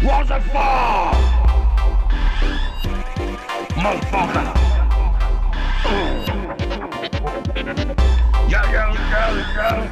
Was it for? Motherfucker. Yeah, yeah, yeah, yeah.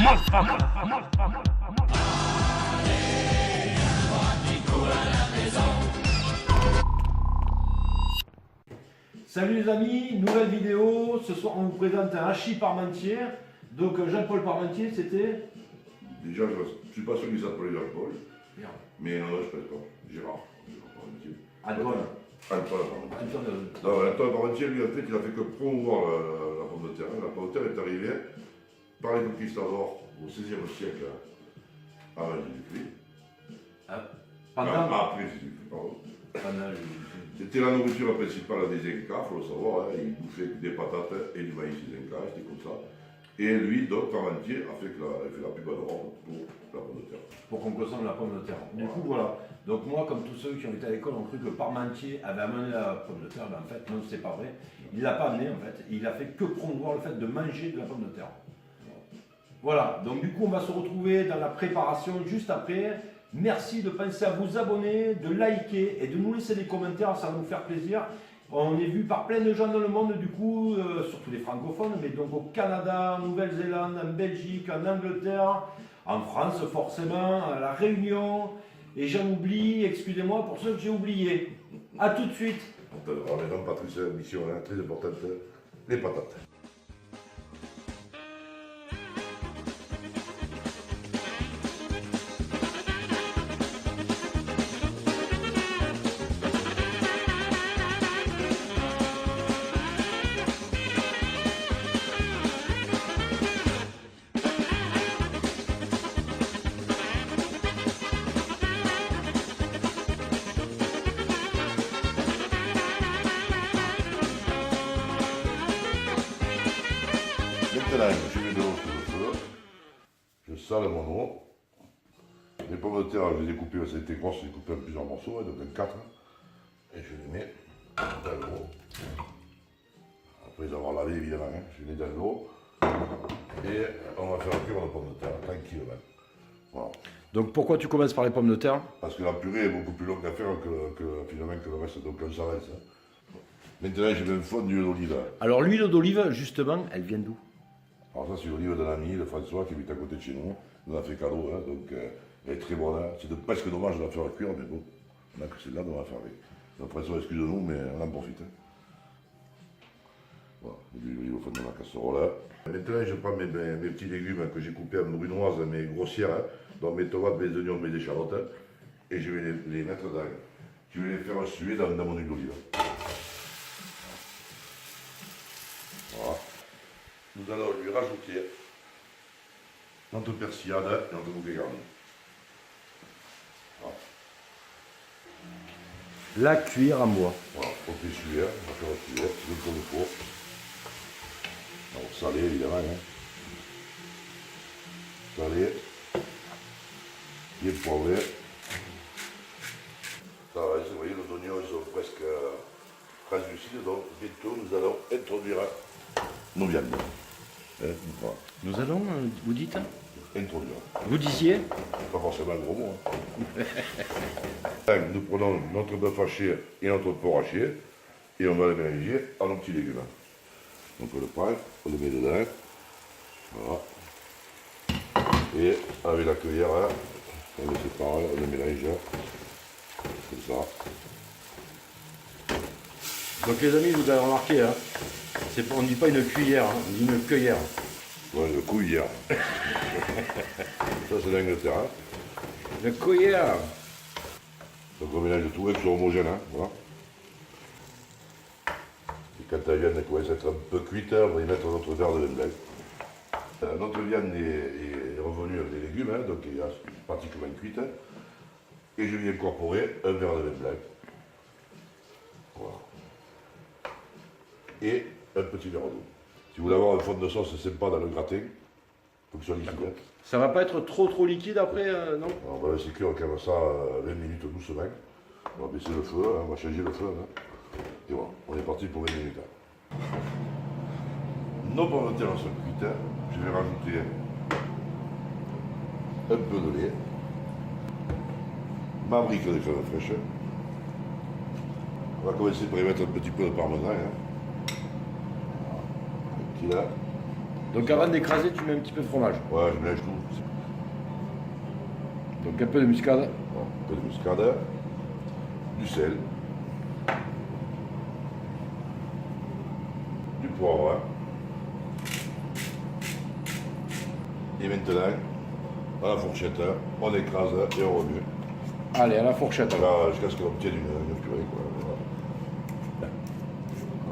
Motherfucker. Salut les amis, nouvelle vidéo. Ce soir on vous présente un hachis Parmentier. Donc Jean-Paul Parmentier, c'était Déjà, je ne suis pas sûr qu'il s'appelait Jean-Paul, Merde. mais non, je ne sais pas. Gérard Parmentier. Antoine. Antoine Parmentier. Antoine, Non, Antoine Parmentier, lui, en fait, il a fait que promouvoir la pomme de terre. La pomme de terre est arrivée par les conquistadors au XVIe siècle avant Jésus-Christ. Après Jésus-Christ, pardon. C'était la nourriture principale des Incas, il faut le savoir. Hein. Ils bouffaient des patates et du maïs des Incas, c'était comme ça. Et lui, donc, Parmentier, a fait la pub en Europe pour la pomme de terre. pour qu'on consomme la pomme de terre. Du coup, voilà. Donc moi, comme tous ceux qui ont été à l'école, ont cru que Parmentier avait amené la pomme de terre. Ben, en fait, non, c'est pas vrai. Il l'a pas amené, en fait. Il a fait que promouvoir le fait de manger de la pomme de terre. Voilà. Donc du coup, on va se retrouver dans la préparation juste après. Merci de penser à vous abonner, de liker et de nous laisser des commentaires, ça va nous faire plaisir. On est vu par plein de gens dans le monde, du coup, surtout les francophones, mais donc au Canada, en Nouvelle-Zélande, en Belgique, en Angleterre, en France forcément, à La Réunion, et j'en oublie, excusez-moi pour ceux que j'ai oubliés. A tout de suite. Alors maintenant, Patrice, mission hein, très importante, les patates. Maintenant, je mets de l'eau sur le feu, je sale mon eau. Les pommes de terre, je les ai coupées, ça a été grosse, je les ai coupées en plusieurs morceaux, donc en 4. Et je les mets dans l'eau. Après les avoir lavées, évidemment, hein, je les mets dans l'eau. Et on va faire cuire la pomme de terre tranquillement. Voilà. Donc pourquoi tu commences par les pommes de terre? Parce que la purée est beaucoup plus longue à faire finalement que le reste, donc on s'arrête. Hein. Maintenant, je mets un fond d'huile d'olive. Alors l'huile d'olive, justement, elle vient d'où? Alors ça, c'est l'olive d'un ami, de François, qui habite à côté de chez nous. Il nous a fait cadeau, hein, donc elle est très bonne. Hein. C'est presque dommage de la faire cuire, mais bon, on a que celle-là, on va la faire avec. Donc François, excuse-nous, mais on en profite. Hein. Voilà, de l'huile au fond de la casserole. Hein. Maintenant, je prends mes petits légumes que j'ai coupés en brunoise, mais grossières, hein, donc mes tomates, mes oignons, mes échalotes, hein, et je vais les mettre dans. Je vais les faire suer dans mon huile d'olive. Voilà. Nous allons lui rajouter notre persillade et notre bouquet garni. Voilà. La cuillère en bois. Voilà, on fait suer, on va faire suer, c'est comme il faut. Alors, salé évidemment, hein. Salé, bien poivré. Ça va, vous voyez, nos oignons ils sont presque translucides, donc bientôt nous allons introduire nos viandes. Voilà. Nous allons, vous dites? Introduire. Vous disiez? Pas forcément un gros mot. Hein. Nous prenons notre bœuf haché et notre porc haché et on va les mélanger à nos petits légumes. Donc on le prend, on le met dedans. Voilà. Et avec la cuillère, hein, on le sépare, on le mélange. Comme ça. Donc les amis, vous avez remarqué, hein, on ne dit pas une cuillère, hein, on dit une cueillère. Ouais, le couillère. Ça c'est l'Angleterre. Hein. Une cuillère. Donc on mélange tout, avec soit homogène. Hein, voilà. Et quand la viande commence à être un peu cuite, on va y mettre notre verre de vin blanc. Notre viande est revenue avec des légumes, hein, donc elle est pratiquement cuite. Et je vais incorporer un verre de vin blanc. Voilà. Et un petit verre d'eau. Si vous voulez avoir un fond de sauce sympa dans le gratin, il faut que ce soit liquide. Hein. Ça va pas être trop liquide après, non? Alors, on va laisser cuire comme ça 20 minutes doucement. On va baisser le feu, hein, on va changer le feu. Hein. Et voilà, on est parti pour 20 minutes. Hein. Nos pommes de terre sont cuites. Je vais rajouter un peu de lait. Ma brique de crème fraîche. On va commencer par y mettre un petit peu de parmesan. Hein. Un petit là. Donc avant d'écraser, tu mets un petit peu de fromage. Ouais, je mélange tout. Donc un peu de muscade. Bon, un peu de muscade. Du sel. Du poivre. Hein. Et maintenant, à la fourchette, on écrase et on remue. Allez, à la fourchette. alors. Voilà, jusqu'à ce qu'on obtienne une purée. Quoi. Voilà.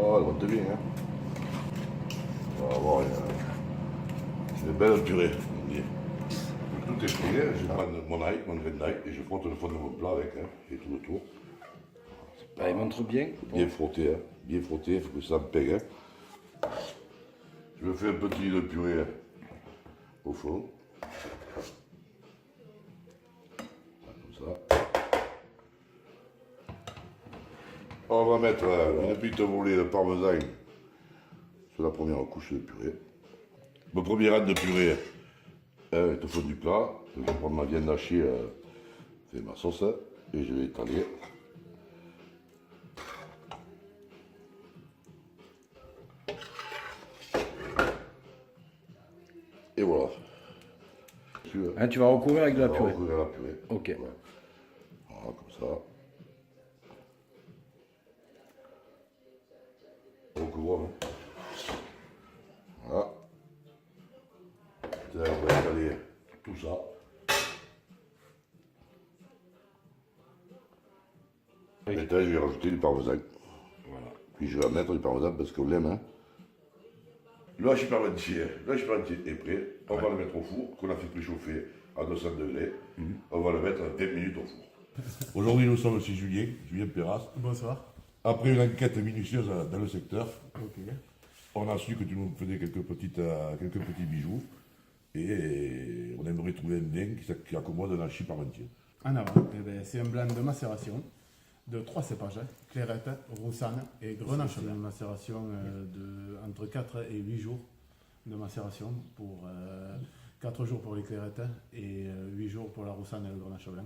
Oh, elle monte bien. Hein. On va avoir une belle purée. On dit. Tout est pris, je prends mon ail, mon grain d'ail, et je frotte le fond de mon plat avec, hein, et tout le tour. Allez, montre bien. Bien frotté, hein. Bien frotté, il faut que ça me pègue. Hein. Je me fais un petit lit de purée au fond. Comme ça. On va mettre une petite volée de parmesan sur la première couche de purée. Mon premier rang de purée est au fond du plat. Je vais prendre ma viande hachée, c'est ma sauce, et je vais étaler. Et voilà. Hein, tu vas recouvrir avec de la On va purée. recouvrir la purée. Ok. Voilà. Voilà, comme ça. On recouvre. Hein. Voilà. Là, on va étaler tout ça. Maintenant, je vais rajouter du parmesan. Voilà. Puis je vais mettre du parmesan parce qu'on l'aime. Hein. Le hachis parmentier est prêt. On va le mettre au four, qu'on a fait préchauffer à 200 degrés. On va le mettre 20 minutes au four. Aujourd'hui, nous sommes chez Julien Perras. Bonsoir. Après une enquête minutieuse dans le secteur, Ok. on a su que tu nous faisais quelques petits bijoux. Et on aimerait trouver un bien qui accommode un hachis parmentier. En avant, eh ben, c'est un blanc de macération de 3 cépages, Clairette, Roussanne et Grenache. Une macération entre 4 et 8 jours de macération pour 4 jours pour les clairettes et 8 jours pour la Roussanne et le Grenache blanc.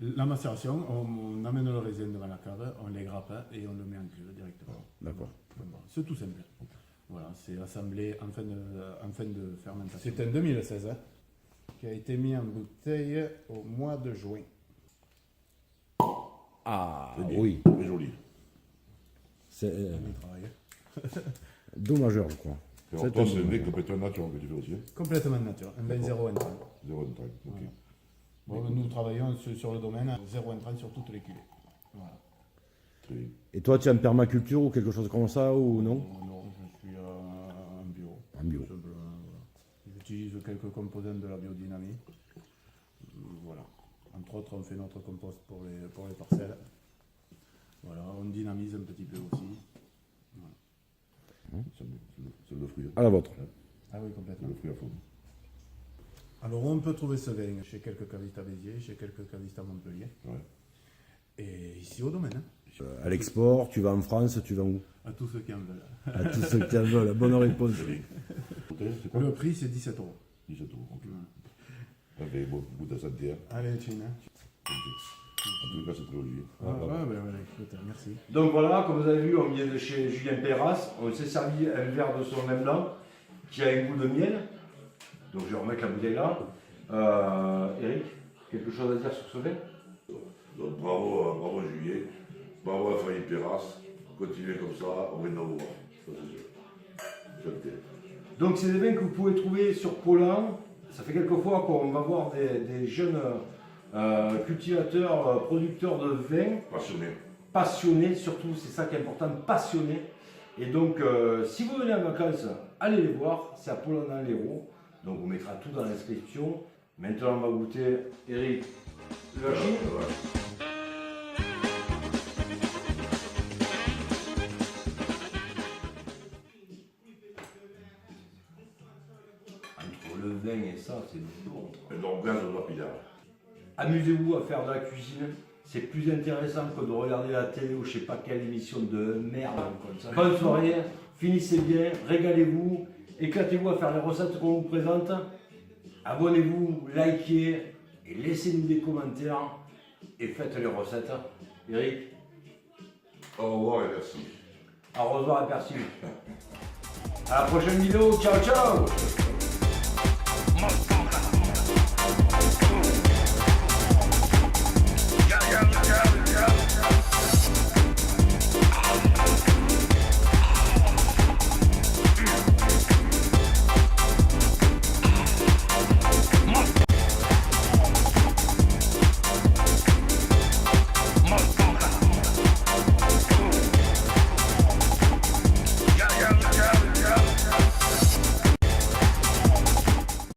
La macération, on amène le raisin devant la cave, on les grappe et on le met en cuve directement. D'accord. Voilà, c'est tout simple. Voilà, c'est assemblé en fin de fermentation. C'est un 2016 qui a été mis en bouteille au mois de juin. Ah C'est bien, oui, très joli. c'est On y travaille. do majeur, je crois. Alors, toi, c'est un mec complètement naturel que tu fais aussi. Hein. Complètement nature, un vin zéro intrant. Zéro de train. Ok. Bon, nous travaillons sur le domaine zéro intrant sur toutes les cuvées. Voilà. Très bien. Et toi, tu es en permaculture ou quelque chose comme ça ou non? Non, je suis en bio. En bio. Tout simplement, voilà. J'utilise quelques composants de la biodynamie. Voilà. Entre autres, on fait notre compost pour les parcelles. Voilà, on dynamise un petit peu aussi. C'est le fruit. À la vôtre. Ah oui, C'est complètement. le fruit à fond. Alors, on peut trouver ce vin chez quelques cavistes à Béziers, chez quelques cavistes à Montpellier. Ouais. Et ici au domaine, À l'export, tu vas en France, tu vas où? à tous ceux qui en veulent. À tous ceux qui en veulent. Bonne réponse. C'est quoi Le prix, c'est 17 €. 17 euros. Ok. Avec beaucoup de santé. Hein. Allez, Chine. En tout cas, c'est très joli. Écoute, merci. Donc voilà, comme vous avez vu, on vient de chez Julien Perras. On s'est servi un verre de son vin blanc qui a un goût de miel. Donc je vais remettre la bouteille là. Eric, quelque chose à dire sur ce vin? Donc bravo Julien, bravo à Fanny Perras. Continuez comme ça, on va nous voir. Ça, c'est sûr. Santé. Donc c'est des vins que vous pouvez trouver sur Poland. Ça fait quelques fois qu'on va voir des jeunes cultivateurs, producteurs de vins, Passionné. passionnés surtout, c'est ça qui est important, passionnés. Et donc si vous venez en vacances, allez les voir, c'est à Poland dans l'Hérault. Donc on mettra tout dans l'inscription. Maintenant on va goûter, Eric, le hachis. Entre le vin et ça, c'est bon. Et donc, gaz au lapidar. Amusez-vous à faire de la cuisine, C'est plus intéressant que de regarder la télé ou je sais pas quelle émission de merde. Bonne soirée, finissez bien, régalez-vous, éclatez-vous à faire les recettes qu'on vous présente. Abonnez-vous, likez et laissez-nous des commentaires et faites les recettes. Eric, Au revoir et merci. au revoir et merci. À la prochaine vidéo, ciao ciao. Motherfucker.